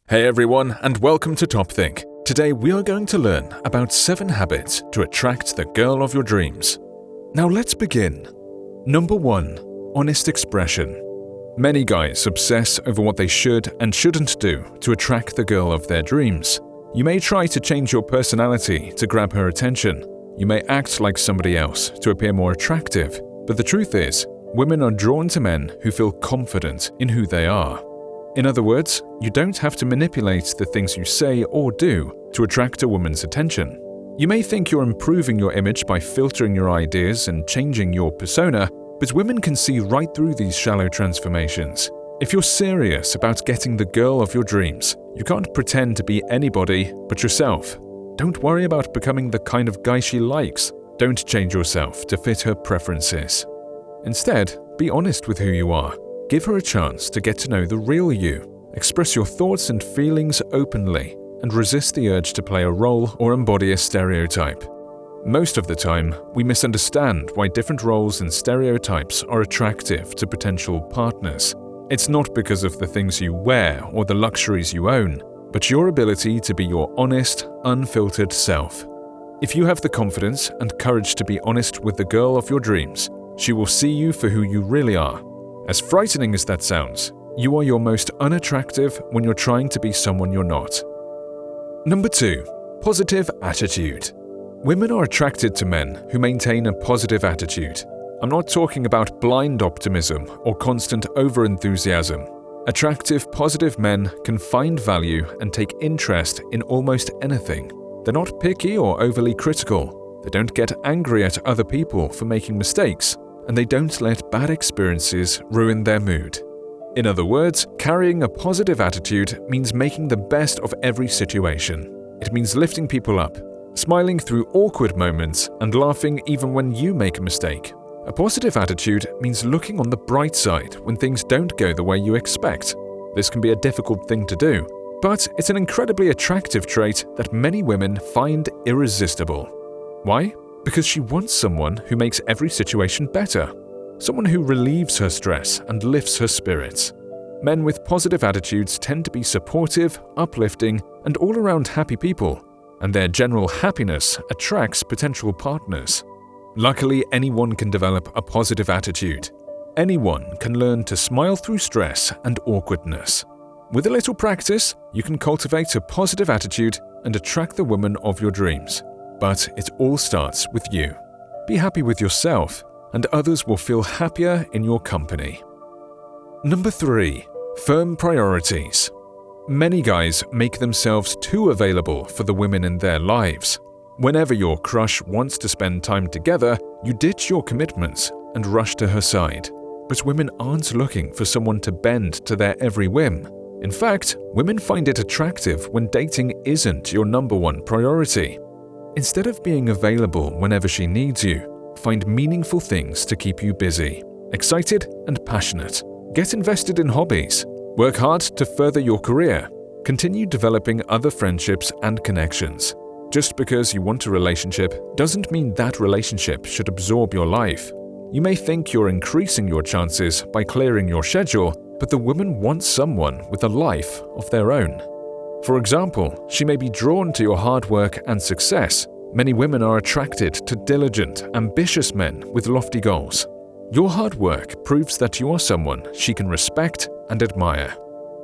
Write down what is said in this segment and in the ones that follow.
Hey everyone, and welcome to Top Think. Today we are going to learn about 7 habits to attract the girl of your dreams. Now let's begin. Number 1. Honest expression. Many guys obsess over what they should and shouldn't do to attract the girl of their dreams. You may try to change your personality to grab her attention. You may act like somebody else to appear more attractive. But the truth is, women are drawn to men who feel confident in who they are. In other words, you don't have to manipulate the things you say or do to attract a woman's attention. You may think you're improving your image by filtering your ideas and changing your persona, but women can see right through these shallow transformations. If you're serious about getting the girl of your dreams, you can't pretend to be anybody but yourself. Don't worry about becoming the kind of guy she likes. Don't change yourself to fit her preferences. Instead, be honest with who you are. Give her a chance to get to know the real you. Express your thoughts and feelings openly, and resist the urge to play a role or embody a stereotype. Most of the time, we misunderstand why different roles and stereotypes are attractive to potential partners. It's not because of the things you wear or the luxuries you own, but your ability to be your honest, unfiltered self. If you have the confidence and courage to be honest with the girl of your dreams, she will see you for who you really are. As frightening as that sounds, you are your most unattractive when you're trying to be someone you're not. Number 2. Positive attitude. Women are attracted to men who maintain a positive attitude. I'm not talking about blind optimism or constant overenthusiasm. Attractive, positive men can find value and take interest in almost anything. They're not picky or overly critical. They don't get angry at other people for making mistakes, and they don't let bad experiences ruin their mood. In other words, carrying a positive attitude means making the best of every situation. It means lifting people up, smiling through awkward moments, and laughing even when you make a mistake. A positive attitude means looking on the bright side when things don't go the way you expect. This can be a difficult thing to do, but it's an incredibly attractive trait that many women find irresistible. Why? Because she wants someone who makes every situation better. Someone who relieves her stress and lifts her spirits. Men with positive attitudes tend to be supportive, uplifting, and all-around happy people, and their general happiness attracts potential partners. Luckily, anyone can develop a positive attitude. Anyone can learn to smile through stress and awkwardness. With a little practice, you can cultivate a positive attitude and attract the woman of your dreams. But it all starts with you. Be happy with yourself, and others will feel happier in your company. Number 3. Firm priorities. Many guys make themselves too available for the women in their lives. Whenever your crush wants to spend time together, you ditch your commitments and rush to her side. But women aren't looking for someone to bend to their every whim. In fact, women find it attractive when dating isn't your number 1 priority. Instead of being available whenever she needs you, find meaningful things to keep you busy, excited and passionate. Get invested in hobbies. Work hard to further your career. Continue developing other friendships and connections. Just because you want a relationship doesn't mean that relationship should absorb your life. You may think you're increasing your chances by clearing your schedule, but the woman wants someone with a life of their own. For example, she may be drawn to your hard work and success. Many women are attracted to diligent, ambitious men with lofty goals. Your hard work proves that you are someone she can respect and admire.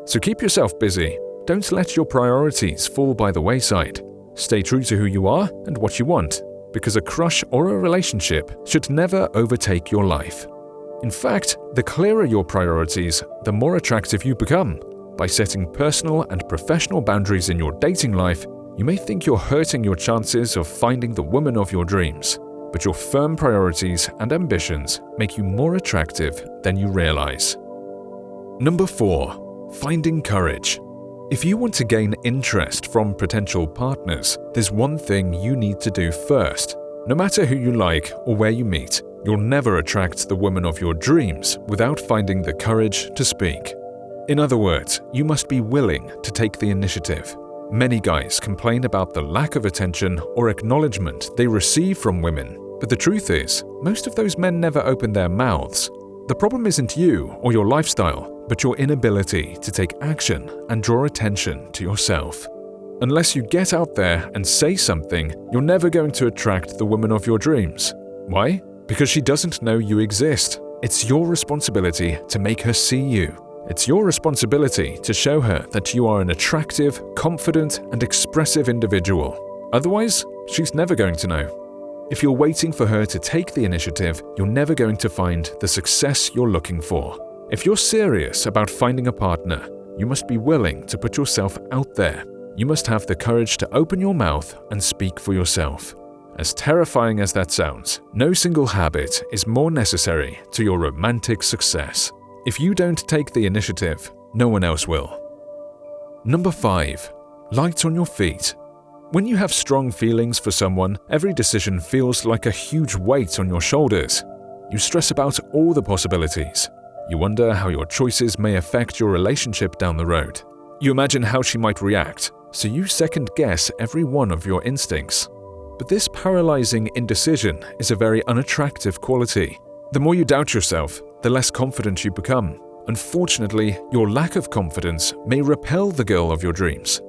So keep yourself busy. Don't let your priorities fall by the wayside. Stay true to who you are and what you want, because a crush or a relationship should never overtake your life. In fact, the clearer your priorities, the more attractive you become. By setting personal and professional boundaries in your dating life, you may think you're hurting your chances of finding the woman of your dreams, but your firm priorities and ambitions make you more attractive than you realize. Number 4. Finding courage. If you want to gain interest from potential partners, there's one thing you need to do first. No matter who you like or where you meet, you'll never attract the woman of your dreams without finding the courage to speak. In other words, you must be willing to take the initiative. Many guys complain about the lack of attention or acknowledgement they receive from women, but the truth is, most of those men never open their mouths. The problem isn't you or your lifestyle, but your inability to take action and draw attention to yourself. Unless you get out there and say something, you're never going to attract the woman of your dreams. Why? Because she doesn't know you exist. It's your responsibility to make her see you. It's your responsibility to show her that you are an attractive, confident, and expressive individual. Otherwise, she's never going to know. If you're waiting for her to take the initiative, you're never going to find the success you're looking for. If you're serious about finding a partner, you must be willing to put yourself out there. You must have the courage to open your mouth and speak for yourself. As terrifying as that sounds, no single habit is more necessary to your romantic success. If you don't take the initiative, no one else will. Number 5. Light on your feet. When you have strong feelings for someone, every decision feels like a huge weight on your shoulders. You stress about all the possibilities. You wonder how your choices may affect your relationship down the road. You imagine how she might react, so you second-guess every one of your instincts. But this paralyzing indecision is a very unattractive quality. The more you doubt yourself, the less confident you become. Unfortunately, your lack of confidence may repel the girl of your dreams.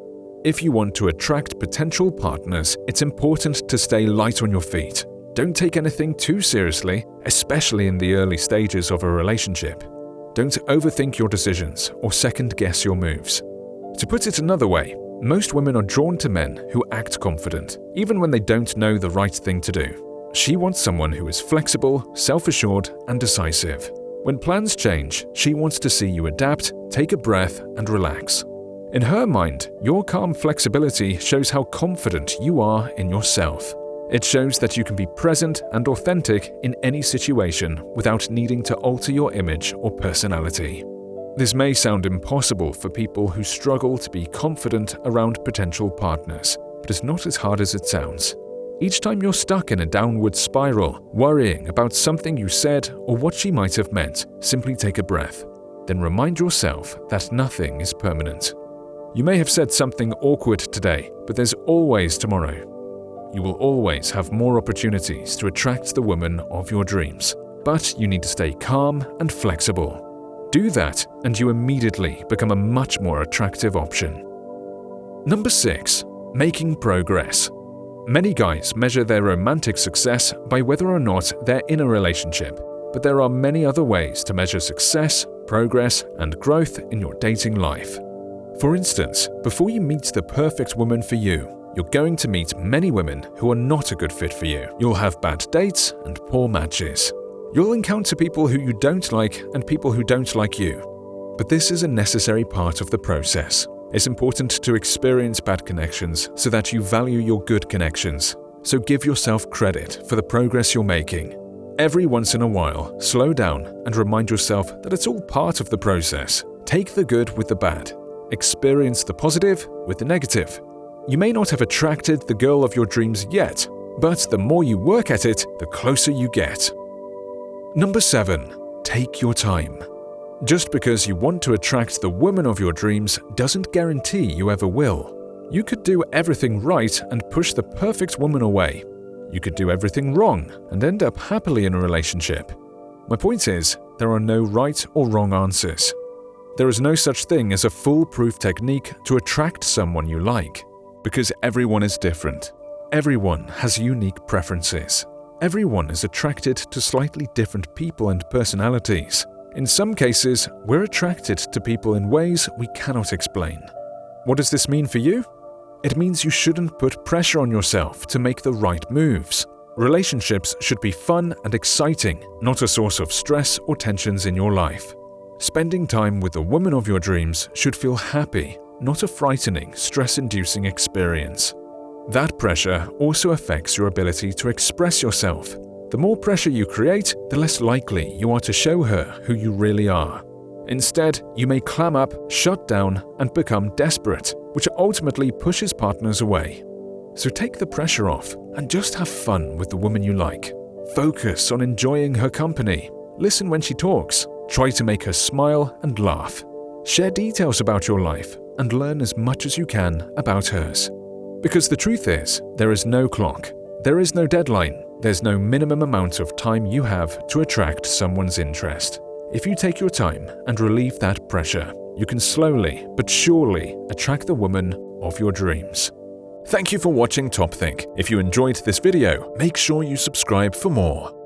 If you want to attract potential partners, it's important to stay light on your feet. Don't take anything too seriously, especially in the early stages of a relationship. Don't overthink your decisions or second-guess your moves. To put it another way, most women are drawn to men who act confident, even when they don't know the right thing to do. She wants someone who is flexible, self-assured, and decisive. When plans change, she wants to see you adapt, take a breath, and relax. In her mind, your calm flexibility shows how confident you are in yourself. It shows that you can be present and authentic in any situation without needing to alter your image or personality. This may sound impossible for people who struggle to be confident around potential partners, but it's not as hard as it sounds. Each time you're stuck in a downward spiral, worrying about something you said or what she might have meant, simply take a breath. Then remind yourself that nothing is permanent. You may have said something awkward today, but there's always tomorrow. You will always have more opportunities to attract the woman of your dreams, but you need to stay calm and flexible. Do that, and you immediately become a much more attractive option. Number 6. Making progress. Many guys measure their romantic success by whether or not they're in a relationship, but there are many other ways to measure success, progress, and growth in your dating life. For instance, before you meet the perfect woman for you, you're going to meet many women who are not a good fit for you. You'll have bad dates and poor matches. You'll encounter people who you don't like and people who don't like you. But this is a necessary part of the process. It's important to experience bad connections so that you value your good connections. So give yourself credit for the progress you're making. Every once in a while, slow down and remind yourself that it's all part of the process. Take the good with the bad. Experience the positive with the negative. You may not have attracted the girl of your dreams yet, but the more you work at it, the closer you get. Number 7. Take your time. Just because you want to attract the woman of your dreams doesn't guarantee you ever will. You could do everything right and push the perfect woman away. You could do everything wrong and end up happily in a relationship. My point is, there are no right or wrong answers. There is no such thing as a foolproof technique to attract someone you like, because everyone is different. Everyone has unique preferences. Everyone is attracted to slightly different people and personalities. In some cases, we're attracted to people in ways we cannot explain. What does this mean for you? It means you shouldn't put pressure on yourself to make the right moves. Relationships should be fun and exciting, not a source of stress or tensions in your life. Spending time with the woman of your dreams should feel happy, not a frightening, stress-inducing experience. That pressure also affects your ability to express yourself. The more pressure you create, the less likely you are to show her who you really are. Instead, you may clam up, shut down, and become desperate, which ultimately pushes partners away. So take the pressure off and just have fun with the woman you like. Focus on enjoying her company. Listen when she talks. Try to make her smile and laugh. Share details about your life and learn as much as you can about hers. Because the truth is, there is no clock, there is no deadline, there's no minimum amount of time you have to attract someone's interest. If you take your time and relieve that pressure, you can slowly but surely attract the woman of your dreams. Thank you for watching Top Think. If you enjoyed this video, make sure you subscribe for more.